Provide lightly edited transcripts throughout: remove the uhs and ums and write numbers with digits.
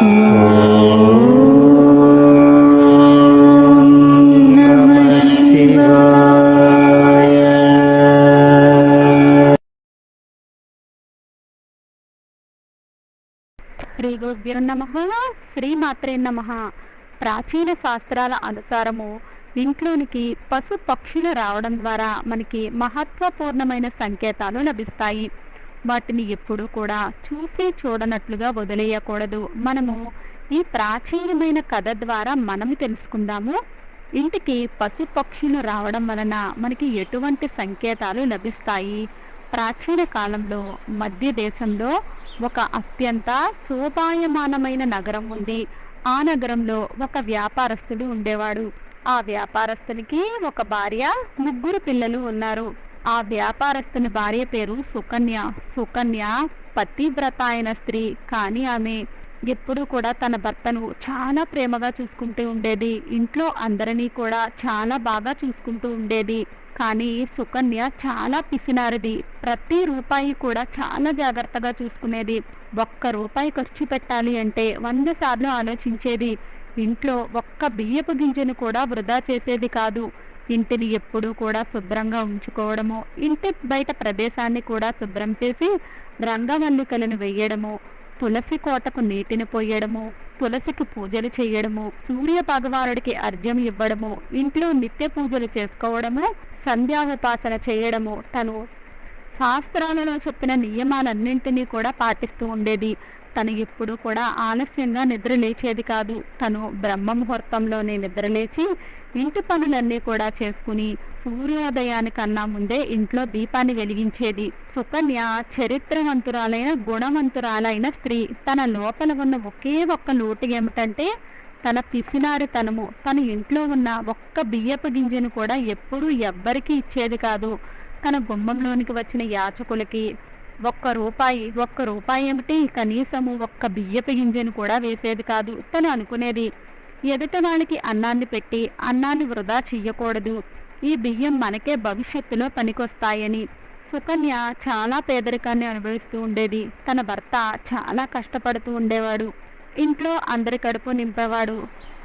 శ్రీ గురుభ్యో నమః. శ్రీమాత్రే నమః. ప్రాచీన శాస్త్రాల అనుసారము ఇంట్లోనికి పశు పక్షులు రావడం ద్వారా మనకి మహత్వపూర్ణమైన సంకేతాలు లభిస్తాయి. వాటిని ఎప్పుడూ కూడా చూసి చూడనట్లుగా వదిలేయకూడదు. మనము ఈ ప్రాచీనమైన కథ ద్వారా మనము తెలుసుకుందాము. ఇంటికి పశు పక్షులు రావడం వలన మనకి ఎటువంటి సంకేతాలు లభిస్తాయి. ప్రాచీన కాలంలో మధ్య దేశంలో ఒక అత్యంత శోభాయమానమైన నగరం ఉంది. ఆ నగరంలో ఒక వ్యాపారస్తుడు ఉండేవాడు. ఆ వ్యాపారస్తునికి ఒక భార్య, 3 పిల్లలు ఉన్నారు. ఆ వ్యాపారస్తుని భార్య పేరు సుకన్య. సుకన్య పతివ్రత అయిన స్త్రీ. కానీ ఆమె ఎప్పుడు కూడా తన భర్తను చాలా ప్రేమగా చూసుకుంటూ ఉండేది. ఇంట్లో అందరినీ కూడా చాలా బాగా చూసుకుంటూ ఉండేది. కానీ సుకన్య చాలా పిసినారిది. ప్రతి రూపాయి కూడా చాలా జాగ్రత్తగా చూసుకునేది. 1 రూపాయి ఖర్చు పెట్టాలి అంటే 100 సార్లు ఆలోచించేది. ఇంట్లో 1 బియ్యపు గింజను కూడా వృధా చేసేది కాదు. ఇంటిని ఎప్పుడూ కూడా శుభ్రంగా ఉంచుకోవడము, ఇంటి బయట ప్రదేశాన్ని కూడా శుభ్రం చేసి రంగవల్లికలను వేయడము, తులసి కోటకు నీటిని పోయడము, తులసికి పూజలు చేయడము, సూర్య భగవానుడికి అర్ఘ్యం ఇవ్వడము, ఇంట్లో నిత్య పూజలు చేసుకోవడము, సంధ్యావిపాసన చేయడము, తను శాస్త్రాలలో చెప్పిన నియమాలన్నింటినీ కూడా పాటిస్తూ ఉండేది. తను ఎప్పుడు కూడా ఆలస్యంగా నిద్ర లేచేది కాదు. తను బ్రహ్మ ముహూర్తంలోనే నిద్రలేచి ఇంటి పనులన్నీ కూడా చేసుకుని సూర్యోదయానికన్నా ముందే ఇంట్లో దీపాన్ని వెలిగించేది. సుకన్య చరిత్రవంతురాలైన గుణవంతురాలైన స్త్రీ. తన లోపల ఉన్న ఒకే ఒక్క లోటు ఏమిటంటే తన పిసినారితనము. తన ఇంట్లో ఉన్న 1 బియ్యపు గింజను కూడా ఎప్పుడూ ఎవ్వరికీ ఇచ్చేది కాదు. తన గుమ్మంలోనికి వచ్చిన యాచకులకి 1 రూపాయి ఏమిటి, కనీసము 1 బియ్యపు గింజను కూడా వేసేది కాదు. తను అనుకునేది, ఎదుట వాళ్ళకి అన్నాన్ని పెట్టి అన్నాన్ని వృధా చెయ్యకూడదు. ఈ బియ్యం మనకే భవిష్యత్తులో పనికొస్తాయని. సుకన్య చాలా పేదరికాన్ని అనుభవిస్తూ ఉండేది. తన భర్త చాలా కష్టపడుతూ ఉండేవాడు. ఇంట్లో అందరి కడుపు నింపేవాడు.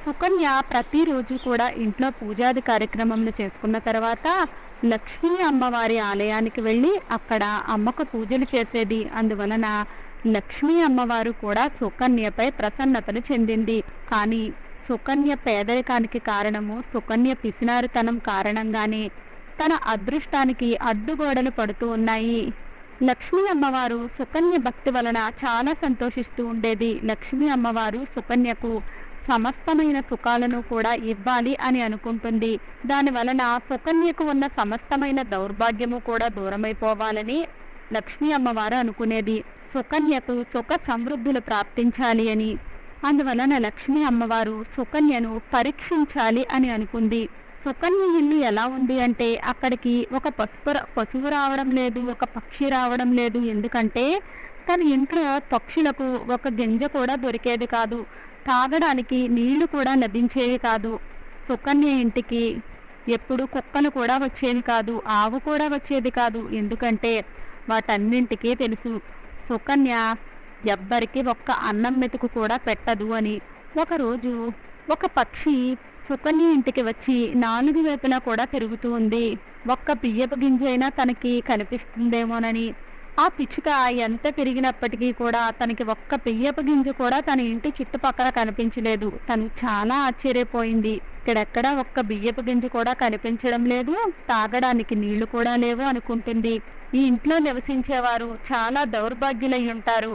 సుకన్య ప్రతిరోజు కూడా ఇంట్లో పూజాది కార్యక్రమంలో చేసుకున్న తర్వాత లక్ష్మీ అమ్మవారి ఆలయానికి వెళ్ళి అక్కడ అమ్మకు పూజలు చేసేది. అందువలన లక్ష్మీ అమ్మవారు కూడా సుకన్యపై ప్రసన్నతను చెందింది. కానీ సుకన్య పేదరికానికి కారణము సుకన్య పిసినారితనం కారణంగానే తన అదృష్టానికి అడ్డుగోడలు పడుతూ ఉన్నాయి. లక్ష్మీ అమ్మవారు సుకన్య భక్తి వలన చాలా సంతోషిస్తూ ఉండేది. లక్ష్మీ అమ్మవారు సుకన్యకు సమస్తమైన సుఖాలను కూడా ఇవ్వాలి అని అనుకుంటుంది. దాని వలన సుకన్యకు ఉన్న సమస్తమైన దౌర్భాగ్యము కూడా దూరమైపోవాలని లక్ష్మీ అమ్మవారు అనుకునేది. సుకన్యకు సుఖ సమృద్ధులు ప్రాప్తించాలి అని. అందువలన లక్ష్మీ అమ్మవారు సుకన్యను పరీక్షించాలి అని అనుకుంది. సుకన్య ఇల్లు ఎలా ఉంది అంటే అక్కడికి ఒక పశువు రావడం లేదు, ఒక పక్షి రావడం లేదు. ఎందుకంటే తన ఇంట్లో పక్షులకు 1 గింజ కూడా దొరికేది కాదు. తాగడానికి నీళ్లు కూడా లభించేవి కాదు. సుకన్య ఇంటికి ఎప్పుడు కుక్కలు కూడా వచ్చేది కాదు, ఆవు కూడా వచ్చేది కాదు. ఎందుకంటే వాటన్నింటికీ తెలుసు, సుకన్య ఎవ్వరికి 1 అన్నం మెతుకు కూడా పెట్టదు అని. ఒకరోజు ఒక పక్షి సుకన్య ఇంటికి వచ్చి 4 వైపులా కూడా తిరుగుతూ ఉంది. 1 బియ్యపు గింజ అయినా తనకి కనిపిస్తుందేమోనని. ఆ పిచ్చుక ఎంత తిరిగినప్పటికీ కూడా తనకి 1 బియ్యపు గింజ కూడా తన ఇంటి చుట్టుపక్కల కనిపించలేదు. తను చాలా ఆశ్చర్యపోయింది. ఇక్కడెక్కడ 1 బియ్యపు గింజ కూడా కనిపించడం లేదు, తాగడానికి నీళ్లు కూడా లేవు అనుకుంటుంది. ఈ ఇంట్లో నివసించేవారు చాలా దౌర్భాగ్యులై ఉంటారు.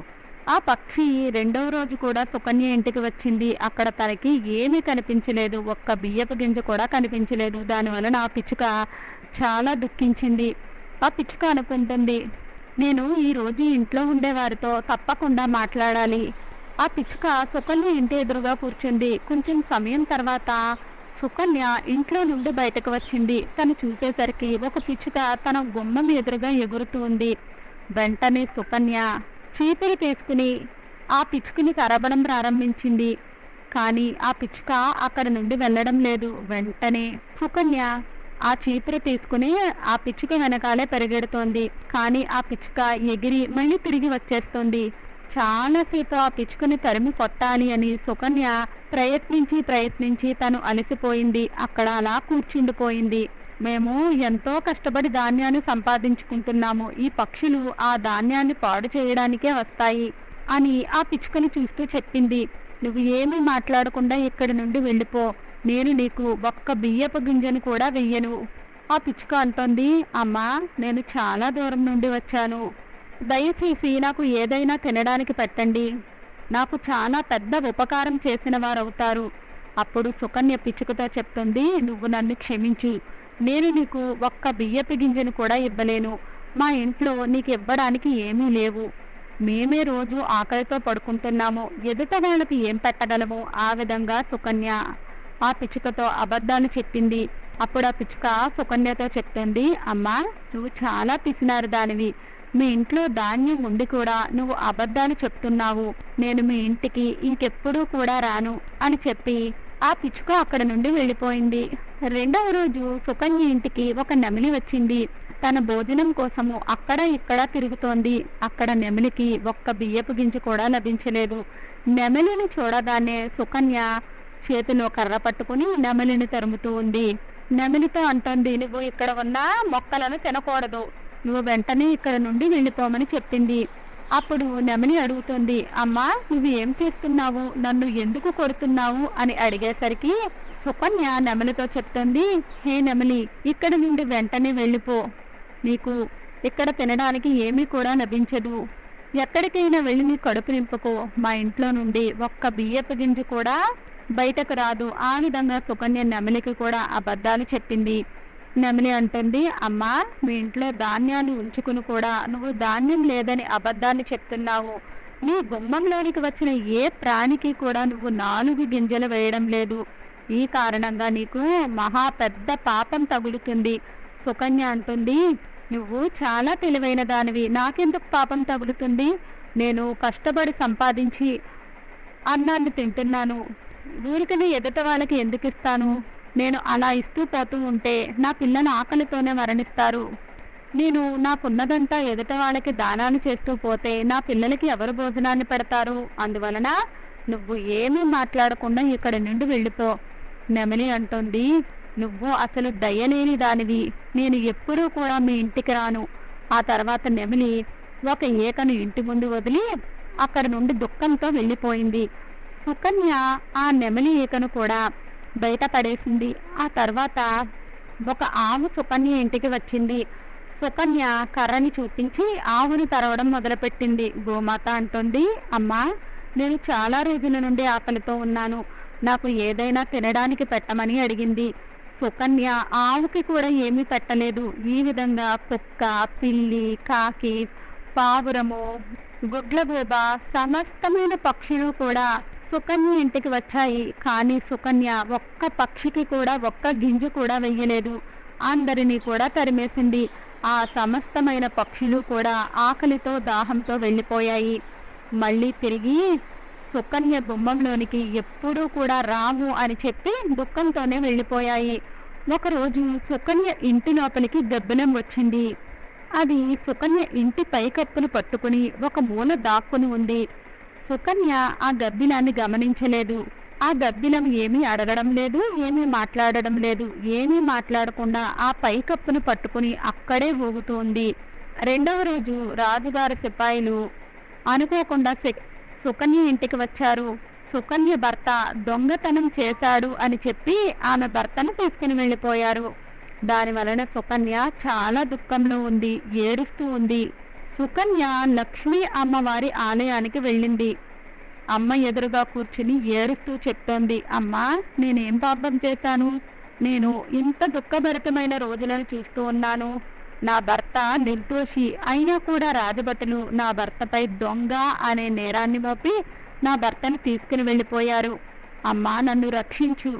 ఆ పక్షి 2వ రోజు కూడా సుకన్య ఇంటికి వచ్చింది. అక్కడ తనకి ఏమీ కనిపించలేదు, 1 బియ్యపు గింజ కూడా కనిపించలేదు. దానివలన ఆ పిచ్చుక చాలా దుఃఖించింది. ఆ పిచ్చుక అనుకుంటుంది, నేను ఈ రోజు ఇంట్లో ఉండేవారితో తప్పకుండా మాట్లాడాలి. ఆ పిచ్చుక సుకన్య ఇంటి ఎదురుగా కూర్చుంది. కొంచెం సమయం తర్వాత సుకన్య ఇంట్లో నుండి బయటకు వచ్చింది. తను చూసేసరికి ఒక పిచ్చుక తన గుమ్మం ఎదురుగా ఎగురుతూ ఉంది. వెంటనే సుకన్య చీపిరి తీసుకుని ఆ పిచ్చుకని తరబడం ప్రారంభించింది. కానీ ఆ పిచ్చుక అక్కడ నుండి వెళ్ళడం లేదు. వెంటనే సుకన్య ఆ చీపురు తీసుకుని ఆ పిచ్చుక వెనకాలే పరిగెడుతోంది. కానీ ఆ పిచ్చుక ఎగిరి మళ్ళీ తిరిగి వచ్చేస్తుంది. చాలాసేపు ఆ పిచ్చుకని తరిమి కొట్టాలి అని సుకన్య ప్రయత్నించి తను అలసిపోయింది. అక్కడ అలా కూర్చుండిపోయింది. మేము ఎంతో కష్టపడి ధాన్యాన్ని సంపాదించుకుంటున్నాము, ఈ పక్షులు ఆ ధాన్యాన్ని పాడు చేయడానికే వస్తాయి అని ఆ పిచ్చుకని చూస్తూ చెప్పింది. నువ్వు ఏమీ మాట్లాడకుండా ఇక్కడి నుండి వెళ్ళిపో, నేను నీకు ఒక్క బియ్యపు గింజను కూడా వెయ్యను. ఆ పిచ్చుక అంటోంది, అమ్మా నేను చాలా దూరం నుండి వచ్చాను, దయచేసి నాకు ఏదైనా తినడానికి పెట్టండి, నాకు చాలా పెద్ద ఉపకారం చేసిన వారవుతారు. అప్పుడు సుకన్య పిచ్చుకతో చెప్తుంది, నువ్వు నన్ను క్షమించు, నేను నీకు ఒక్క బియ్యపు గింజను కూడా ఇవ్వలేను, మా ఇంట్లో నీకు ఇవ్వడానికి ఏమీ లేవు, మేమే రోజు ఆకలితో పడుకుంటున్నాము, ఎదుట వాళ్ళకి ఏం పెట్టగలము. ఆ విధంగా సుకన్య ఆ పిచ్చుకతో అబద్ధాలు చెప్పింది. అప్పుడు ఆ పిచ్చుక సుకన్యతో చెప్తుంది, అమ్మా నువ్వు చాలా పిసినారు దానివి, మీ ఇంట్లో ధాన్యం ఉండి కూడా నువ్వు అబద్ధాలు చెప్తున్నావు, నేను మీ ఇంటికి ఇంకెప్పుడూ కూడా రాను అని చెప్పి ఆ పిచ్చుక అక్కడ నుండి వెళ్ళిపోయింది. రెండవ రోజు సుకన్య ఇంటికి ఒక నెమిలి వచ్చింది. తన భోజనం కోసము అక్కడ ఇక్కడ తిరుగుతోంది. అక్కడ నెమిలికి ఒక్క బియ్యపు గింజ కూడా లభించలేదు. నెమిలిని చూడగానే సుకన్య చేతిలో కర్ర పట్టుకుని నెమిలిని తరుముతూ ఉంది. నెమిలితో అంటుంది, నువ్వు ఇక్కడ ఉన్న మొక్కలను తినకూడదు, నువ్వు వెంటనే ఇక్కడ నుండి వెళ్ళిపోమని చెప్పింది. అప్పుడు నెమిలి అడుగుతుంది, అమ్మా నువ్వు ఏం చేస్తున్నావు, నన్ను ఎందుకు కొడుతున్నావు అని అడిగేసరికి సుకన్య నెమిలితో చెప్తుంది, హే నెమిలి, ఇక్కడ నుండి వెంటనే వెళ్ళిపో, నీకు ఇక్కడ తినడానికి ఏమీ కూడా లభించదు, ఎక్కడికైనా వెళ్ళి నీ కడుపు నింపుకో, మా ఇంట్లో నుండి ఒక్క బియ్యపు గింజ కూడా బయటకు రాదు. ఆ విధంగా సుకన్య నెమిలికి కూడా అబద్ధాలు చెప్పింది. నెమిలి అంటుంది, అమ్మా మీ ఇంట్లో ధాన్యాన్ని ఉంచుకుని కూడా నువ్వు ధాన్యం లేదని అబద్ధాన్ని చెప్తున్నావు, నీ గుమ్మంలోనికి వచ్చిన ఏ ప్రాణికి కూడా నువ్వు 4 గింజలు వేయడం లేదు, ఈ కారణంగా నీకు మహా పెద్ద పాపం తగులుతుంది. సుకన్య అంటుంది, నువ్వు చాలా తెలివైన దానివి, నాకెందుకు పాపం తగులుతుంది, నేను కష్టపడి సంపాదించి అన్నాన్ని తింటున్నాను, ఊరికనే ఎదుట వాళ్ళకి ఎందుకు ఇస్తాను, నేను అలా ఇస్తూ పోతూ ఉంటే నా పిల్లలు ఆకలితోనే మరణిస్తారు, నేను నాకున్నదంతా ఎదుట వాళ్ళకి దానాలు చేస్తూ పోతే నా పిల్లలకి ఎవరు భోజనాన్ని పెడతారు, అందువలన నువ్వు ఏమీ మాట్లాడకుండా ఇక్కడి నుండి వెళ్ళిపో. నెమిలి అంటుంది, నువ్వు అసలు దయలేని దానివి, నేను ఎప్పుడూ కూడా మీ ఇంటికి రాను. ఆ తర్వాత నెమిలి ఒక ఏకను ఇంటి ముందు వదిలి అక్కడి నుండి దుఃఖంతో వెళ్ళిపోయింది. సుకన్య ఆ నెమిలి ఈకను కూడా బయట పడేసింది. ఆ తర్వాత ఒక ఆవు సుకన్య ఇంటికి వచ్చింది. సుకన్య కర్రని చూపించి ఆవును తరవడం మొదలుపెట్టింది. గోమాత అంటుంది, అమ్మా నేను చాలా రోజుల నుండి ఆకలితో ఉన్నాను, నాకు ఏదైనా తినడానికి పెట్టమని అడిగింది. సుకన్య ఆవుకి కూడా ఏమీ పెట్టలేదు. ఈ విధంగా కుక్క, పిల్లి, కాకి, పావురము, గుడ్లగూబ సమస్తమైన పక్షులు కూడా సుకన్య ఇంటికి వచ్చాయి. కానీ సుకన్య ఒక్క పక్షికి కూడా ఒక్క గింజ కూడా వెయ్యలేదు, అందరినీ కూడా తరిమేసింది. ఆ సమస్తమైన పక్షులు కూడా ఆకలితో దాహంతో వెళ్ళిపోయాయి. మళ్ళీ తిరిగి సుకన్య గుమ్మంలోనికి ఎప్పుడూ కూడా రాము అని చెప్పి దుఃఖంతోనే వెళ్ళిపోయాయి. ఒకరోజు సుకన్య ఇంటి లోపలికి గబ్బిలం వచ్చింది. అది సుకన్య ఇంటి పైకప్పును పట్టుకుని ఒక మూల దాక్కుని ఉంది. సుకన్య ఆ గబ్బిలాన్ని గమనించలేదు. ఆ గబ్బిలం ఏమీ అడగడం లేదు, ఏమీ మాట్లాడడం లేదు. ఏమీ మాట్లాడకుండా ఆ పైకప్పును పట్టుకుని అక్కడే ఊగుతోంది. రెండవ రోజు రాజుగారి సిపాయిలు అనుకోకుండా సుకన్య ఇంటికి వచ్చారు. సుకన్య భర్త దొంగతనం చేశాడు అని చెప్పి ఆమె భర్తను తీసుకుని వెళ్ళిపోయారు. దాని వలన సుకన్య చాలా దుఃఖంలో ఉంది, ఏడుస్తూ ఉంది. సుకన్య లక్ష్మీ అమ్మవారి ఆలయానికి వెళ్ళింది. అమ్మ ఎదురుగా కూర్చుని ఏడుస్తూ చెప్తోంది, అమ్మా నేనేం పాపం చేశాను, నేను ఇంత దుఃఖభరితమైన రోజులను చూస్తూ ఉన్నాను. నా భర్త నిర్దోషి అయినా కూడా రాజభటులు నా భర్తపై దొంగ అనే నేరాన్ని మోపి నా భర్తను తీసుకుని వెళ్ళిపోయారు. అమ్మా నన్ను రక్షించు.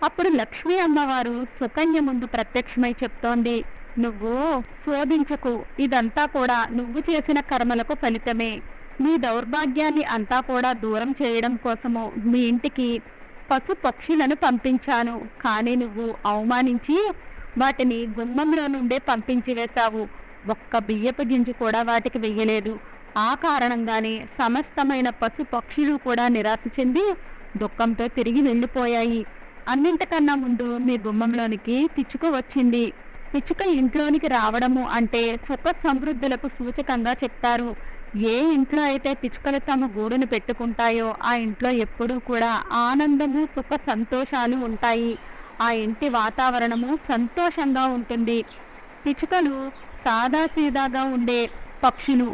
అప్పుడు లక్ష్మీ అమ్మవారు సుకన్య ముందు ప్రత్యక్షమై చెప్తోంది, నువ్వు శోధించకు, ఇదంతా కూడా నువ్వు చేసిన కర్మలకు ఫలితమే. మీ దౌర్భాగ్యాన్ని అంతా కూడా దూరం చేయడం కోసము మీ ఇంటికి పశు పక్షులను పంపించాను. కానీ నువ్వు అవమానించి వాటిని గుమ్మంలో నుండే పంపించి వేశావు. ఒక్క బియ్యపు గింజ కూడా వాటికి వెయ్యలేదు. ఆ కారణంగానే సమస్తమైన పశు పక్షులు కూడా నిరాశ చెంది దుఃఖంతో తిరిగి వెళ్ళిపోయాయి. అన్నింటికన్నా ముందు మీ గుమ్మంలోనికి పిచ్చుక వచ్చింది. పిచ్చుక ఇంట్లోనికి రావడము అంటే సుఖ సమృద్ధులకు సూచకంగా చెప్తారు. ఏ ఇంట్లో అయితే పిచ్చుకలు తమ గూడును పెట్టుకుంటాయో ఆ ఇంట్లో ఎప్పుడూ కూడా ఆనందము, సుఖ సంతోషాలు ఉంటాయి. ఆ ఇంటి వాతావరణము సంతోషంగా ఉంటుంది. పిచ్చుకలు సాదాసీదాగా ఉండే పక్షులు.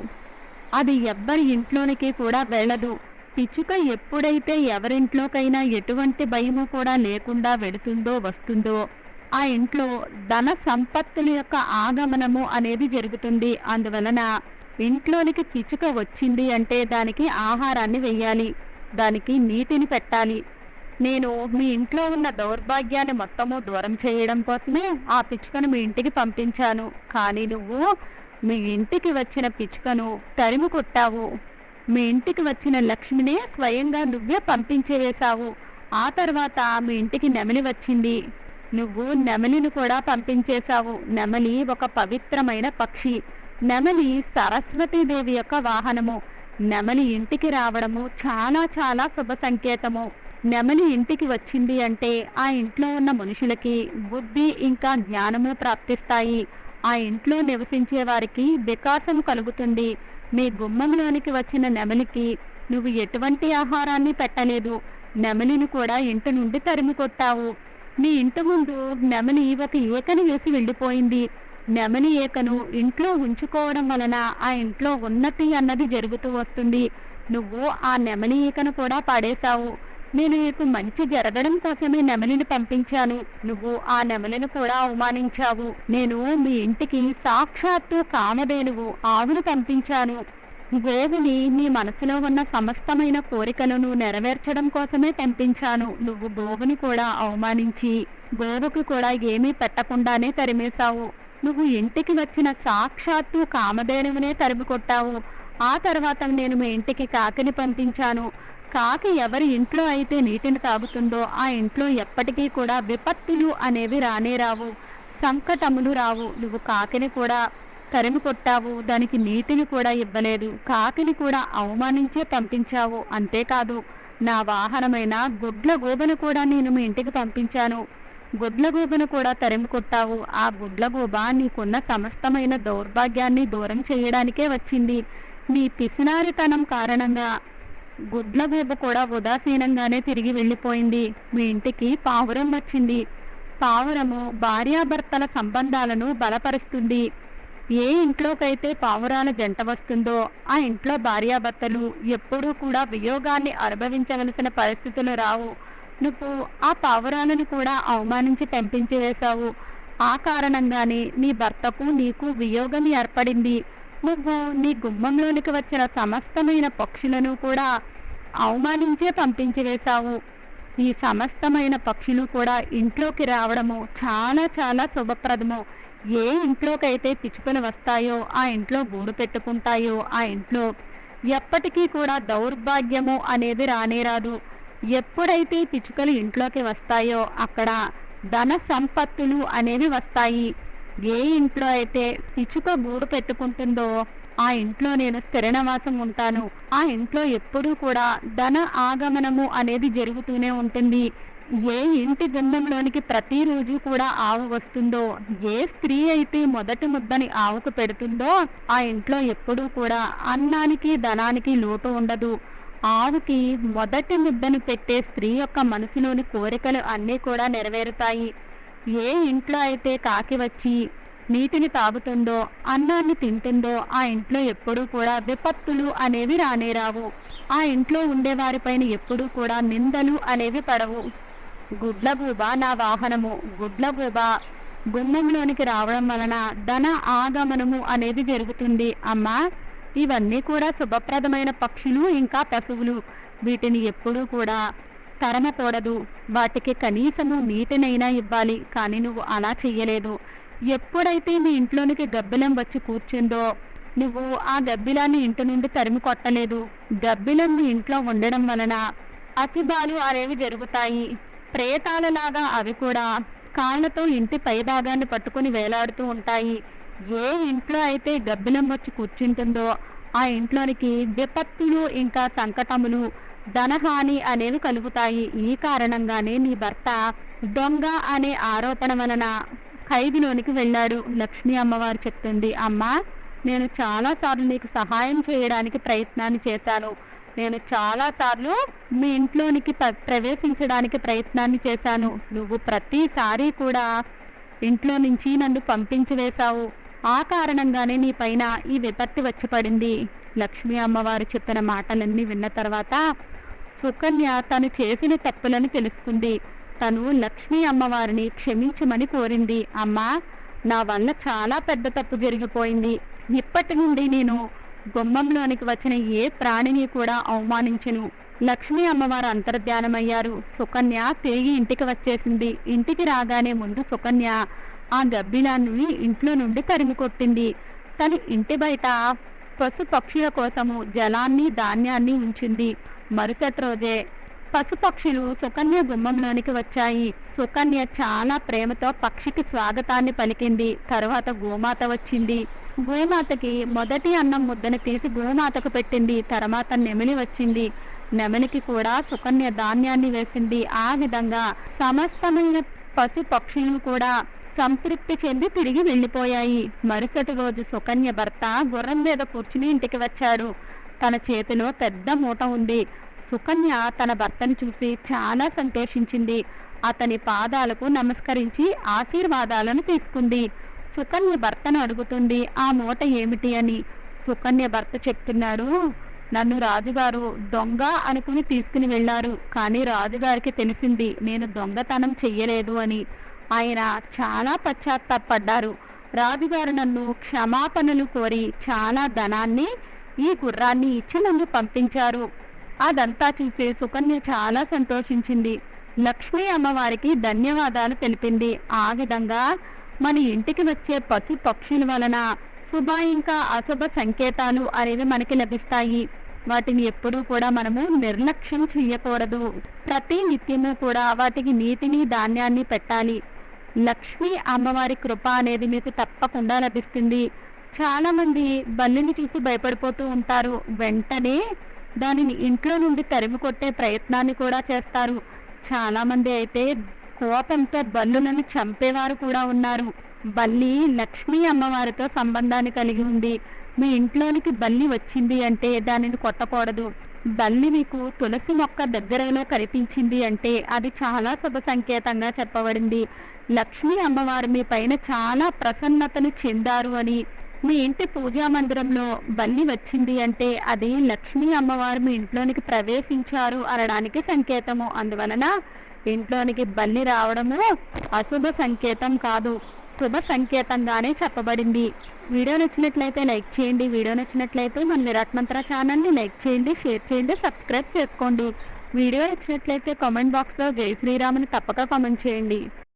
అది ఎవ్వరి ఇంట్లోనికి కూడా వెళ్ళదు. పిచ్చుక ఎప్పుడైతే ఎవరింట్లోకైనా ఎటువంటి భయము కూడా లేకుండా వెడుతుందో వస్తుందో ఆ ఇంట్లో ధన సంపత్తుల యొక్క ఆగమనము అనేది జరుగుతుంది. అందువలన ఇంట్లోనికి పిచ్చుక వచ్చింది అంటే దానికి ఆహారాన్ని వెయ్యాలి, దానికి నీటిని పెట్టాలి. నేను మీ ఇంట్లో ఉన్న దౌర్భాగ్యాన్ని మొత్తము దూరం చేయడం కోసమే ఆ పిచ్చుకను మీ ఇంటికి పంపించాను. కానీ నువ్వు మీ ఇంటికి వచ్చిన పిచ్చుకను తరిమి కొట్టావు. మీ ఇంటికి వచ్చిన లక్ష్మిని స్వయంగా నువ్వే పంపించేవేశావు. ఆ తర్వాత మీ ఇంటికి నెమలి వచ్చింది, నువ్వు నెమలిని కూడా పంపించేశావు. నెమలి ఒక పవిత్రమైన పక్షి. నెమలి సరస్వతీదేవి యొక్క వాహనము. నెమలి ఇంటికి రావడము చాలా చాలా శుభ సంకేతము. నెమలి ఇంటికి వచ్చింది అంటే ఆ ఇంట్లో ఉన్న మనుషులకి బుద్ధి ఇంకా జ్ఞానము ప్రాప్తిస్తాయి. ఆ ఇంట్లో నివసించే వారికి వికాసం కలుగుతుంది. మీ గుమ్మంలోనికి వచ్చిన నెమలికి నువ్వు ఎటువంటి ఆహారాన్ని పెట్టలేదు. నెమలిని కూడా ఇంటి నుండి తరిమి కొట్టావు. మీ ఇంటి ముందు నెమలి ఒక ఈకను వేసి వెళ్ళిపోయింది. నెమలి ఈకను ఇంట్లో ఉంచుకోవడం వలన ఆ ఇంట్లో ఉన్నతి అన్నది జరుగుతూ వస్తుంది. నువ్వు ఆ నెమలి ఈకను కూడా పాడేశావు. నేను నీకు మంచి జరగడం కోసమే నెమలిని పంపించాను. నువ్వు ఆ నెమలిని కూడా అవమానించావు. నేను మీ ఇంటికి సాక్షాత్తు కామధేనువు ఆవును పంపించాను. గోవుని నీ మనసులో ఉన్న సమస్తమైన కోరికలను నెరవేర్చడం కోసమే పంపించాను. నువ్వు గోవుని కూడా అవమానించి గోవుకు కూడా ఏమీ పెట్టకుండానే తరిమేశావు. నువ్వు ఇంటికి వచ్చిన సాక్షాత్తు కామధేనువునే తరిమి కొట్టావు. ఆ తర్వాత నేను మీ ఇంటికి కాకిని పంపించాను. కాకి ఎవరి ఇంట్లో అయితే నీటిని తాగుతుందో ఆ ఇంట్లో ఎప్పటికీ కూడా విపత్తులు అనేవి రానే రావు, సంకటములు రావు. నువ్వు కాకిని కూడా తరిమి కొట్టావు, దానికి నీటిని కూడా ఇవ్వలేదు, కాకిని కూడా అవమానించే పంపించావు. అంతేకాదు నా వాహనమైన గుడ్లగూబను కూడా నేను మీ ఇంటికి పంపించాను. గుడ్లగూబను కూడా తరిమి కొట్టావు. ఆ గుడ్లగూబ నీకున్న సమస్తమైన దౌర్భాగ్యాన్ని దూరం చేయడానికే వచ్చింది. నీ పిసినారితనం కారణంగా గుడ్లగూబ కూడా ఉదాసీనంగానే తిరిగి వెళ్ళిపోయింది. మీ ఇంటికి పావురం వచ్చింది. పావురము భార్యాభర్తల సంబంధాలను బలపరుస్తుంది. ఏ ఇంట్లోకైతే పావురాల జంట వస్తుందో ఆ ఇంట్లో భార్యాభర్తలు ఎప్పుడూ కూడా వియోగాన్ని అనుభవించవలసిన పరిస్థితులు రావు. నువ్వు ఆ పావురాలను కూడా అవమానించి పంపించి వేశావు. ఆ కారణంగానే నీ భర్తకు నీకు వియోగం ఏర్పడింది. నువ్వు నీ గుమ్మంలోనికి వచ్చిన సమస్తమైన పక్షులను కూడా అవమానించే పంపించి వేశావు. ఈ సమస్తమైన పక్షులు కూడా ఇంట్లోకి రావడము చాలా చాలా శుభప్రదము. ఏ ఇంట్లోకైతే పిచ్చుకలు వస్తాయో ఆ ఇంట్లో గూడు పెట్టుకుంటాయో ఆ ఇంట్లో ఎప్పటికీ కూడా దౌర్భాగ్యము అనేది రానే రాదు. ఎప్పుడైతే పిచ్చుకలు ఇంట్లోకి వస్తాయో అక్కడ ధన సంపత్తులు అనేవి వస్తాయి. ఏ ఇంట్లో అయితే పిచ్చుక గూడు పెట్టుకుంటుందో ఆ ఇంట్లో నేను స్థిర నివాసం ఉంటాను. ఆ ఇంట్లో ఎప్పుడూ కూడా ధన ఆగమనము అనేది జరుగుతూనే ఉంటుంది. ఏ ఇంటి గుండంలోనికి ప్రతిరోజు కూడా ఆవు వస్తుందో, ఏ స్త్రీ అయితే మొదటి ముద్దని ఆవుకు పెడుతుందో ఆ ఇంట్లో ఎప్పుడూ కూడా అన్నానికి ధనానికి లోటు ఉండదు. ఆవుకి మొదటి ముద్దను పెట్టే స్త్రీ యొక్క మనసులోని కోరికలు అన్నీ కూడా నెరవేరుతాయి. ఏ ఇంట్లో అయితే కాకి వచ్చి నీటిని తాగుతుందో, అన్నాన్ని తింటుందో ఆ ఇంట్లో ఎప్పుడూ కూడా విపత్తులు అనేవి రానేరావు. ఆ ఇంట్లో ఉండేవారిపైన ఎప్పుడూ కూడా నిందలు అనేవి పడవు. గుడ్లగూబ నా వాహనము. గుడ్లగూబ గుమ్మంలోనికి రావడం వలన ధన ఆగమనము అనేది జరుగుతుంది. అమ్మా, ఇవన్నీ కూడా శుభప్రదమైన పక్షులు ఇంకా పశువులు. వీటిని ఎప్పుడూ కూడా తరమకూడదు. వాటికి కనీసము నీటినైనా ఇవ్వాలి. కానీ నువ్వు అలా చెయ్యలేదు. ఎప్పుడైతే మీ ఇంట్లోనికి గబ్బిలం వచ్చి కూర్చుందో నువ్వు ఆ గబ్బిలాన్ని ఇంటి నుండి తరిమి కొట్టలేదు. గబ్బిలం మీ ఇంట్లో ఉండడం వలన అశుభాలు అనేవి జరుగుతాయి. ప్రేతాలలాగా అవి కూడా కాళ్ళతో ఇంటి పై భాగాన్ని పట్టుకుని వేలాడుతూ ఉంటాయి. ఏ ఇంట్లో అయితే గబ్బిలం వచ్చి కూర్చుంటుందో ఆ ఇంట్లోనికి విపత్తులు ఇంకా సంకటములు, ధనహాని అనేవి కలుగుతాయి. ఈ కారణంగానే నీ భర్త దొంగ అనే ఆరోపణ వలన ఖైదులోనికి వెళ్ళాడు. లక్ష్మీ అమ్మవారు చెప్తుంది, అమ్మా నేను చాలాసార్లు నీకు సహాయం చేయడానికి ప్రయత్నాన్ని చేశాను. నేను చాలాసార్లు మీ ఇంట్లోనికి ప్రవేశించడానికి ప్రయత్నాన్ని చేశాను. నువ్వు ప్రతిసారి కూడా ఇంట్లో నుంచి నన్ను పంపించి వేశావు. ఆ కారణంగానే నీ పైన ఈ విపత్తి వచ్చి పడింది. లక్ష్మీ అమ్మవారు చెప్పిన మాటలన్నీ విన్న తర్వాత సుకన్య తను చేసిన తప్పులను తెలుసుకుంది. తను లక్ష్మీ అమ్మవారిని క్షమించమని కోరింది. అమ్మా నా వల్ల చాలా పెద్ద తప్పు జరిగిపోయింది. ఇప్పటి నుండి నేను గుమ్మంలోనికి వచ్చిన ఏ ప్రాణిని కూడా అవమానించను. లక్ష్మీ అమ్మవారు అంతర్ధ్యానమయ్యారు. సుకన్య తిరిగి ఇంటికి వచ్చేసింది. ఇంటికి రాగానే ముందు సుకన్య ఆ గబ్బిలాన్ని ఇంట్లో నుండి తరిమి కొట్టింది. తన ఇంటి బయట పశు పక్షుల కోసము జలాన్ని ధాన్యాన్ని ఉంచింది. మరుసటి రోజే పశుపక్షులు సుకన్య గుమ్మంలోనికి వచ్చాయి. సుకన్య చాలా ప్రేమతో పక్షికి స్వాగతాన్ని పలికింది. తర్వాత గోమాత వచ్చింది. గోమాతకి మొదటి అన్నం ముద్దను తీసి గోమాతకు పెట్టింది. తర్వాత నెమిలి వచ్చింది. నెమిలికి కూడా సుకన్య ధాన్యాన్ని వేసింది. ఆ విధంగా సమస్తమైన పశు పక్షులు కూడా సంతృప్తి చెంది తిరిగి వెళ్లిపోయాయి. మరుసటి రోజు సుకన్య భర్త గుర్రం మీద కూర్చుని ఇంటికి వచ్చాడు. తన చేతిలో పెద్ద మూట ఉంది. సుకన్య తన భర్తను చూసి చాలా సంతోషించింది. అతని పాదాలకు నమస్కరించి ఆశీర్వాదాలను తీసుకుంది. సుకన్య భర్తను అడుగుతుంది, ఆ మూట ఏమిటి అని. సుకన్య భర్త చెప్తున్నాడు, నన్ను రాజుగారు దొంగ అనుకుని తీసుకుని వెళ్లారు. కానీ రాజుగారికి తెలిసింది నేను దొంగతనం చెయ్యలేదు అని. ఆయన చాలా పశ్చాత్తాపడ్డారు. రాజుగారు నన్ను క్షమాపణలు కోరి చాలా ధనాన్ని ఈ గుర్రాన్ని ఇచ్చి నన్ను పంపించారు. అదంతా చూసి సుకన్య చాలా సంతోషించింది. లక్ష్మీ అమ్మవారికి ధన్యవాదాలు తెలిపింది. ఆ విధంగా మన ఇంటికి వచ్చే పశు పక్షుల వలన శుభ ఇంకా అశుభ సంకేతాలు అనేవి మనకి లభిస్తాయి. వాటిని ఎప్పుడూ కూడా మనము నిర్లక్ష్యం చేయకూడదు. ప్రతి నిత్యము కూడా వాటికి నీటిని ధాన్యాన్ని పెట్టాలి. లక్ష్మీ అమ్మవారి కృప అనేది మీకు తప్పకుండా లభిస్తుంది. చాలా మంది బల్లిని చూసి భయపడిపోతూ ఉంటారు. వెంటనే దానిని ఇంట్లో నుండి తరిమి కొట్టే ప్రయత్నాన్ని కూడా చేస్తారు. చాలా మంది అయితే కోపంతో బల్లులను చంపేవారు కూడా ఉన్నారు. బల్లి లక్ష్మీ అమ్మవారితో సంబంధాన్ని కలిగి ఉంది. మీ ఇంట్లోనికి బల్లి వచ్చింది అంటే దానిని కొట్టకూడదు. బల్లి మీకు తులసి మొక్క దగ్గరలో కనిపించింది అంటే అది చాలా శుభ సంకేతంగా చెప్పబడింది. లక్ష్మీ అమ్మవారు మీ పైన చాలా ప్రసన్నతను చెందారు అని. మీ ఇంటి పూజా మందిరంలో బల్లి వచ్చింది అంటే అది లక్ష్మీ అమ్మవారు మీ ఇంట్లోనికి ప్రవేశించారు అనడానికి సంకేతము. అందువలన ఇంట్లోనికి బల్లి రావడము అశుభ సంకేతం కాదు, శుభ సంకేతంగానే చెప్పబడింది. వీడియో నచ్చినట్లయితే లైక్ చేయండి. వీడియో నచ్చినట్లయితే మన విరాట్ మంత్ర ఛానల్ని లైక్ చేయండి, షేర్ చేయండి, సబ్స్క్రైబ్ చేసుకోండి. వీడియో నచ్చినట్లయితే కామెంట్ బాక్స్లో జై శ్రీరామ్ అని తప్పక కామెంట్ చేయండి.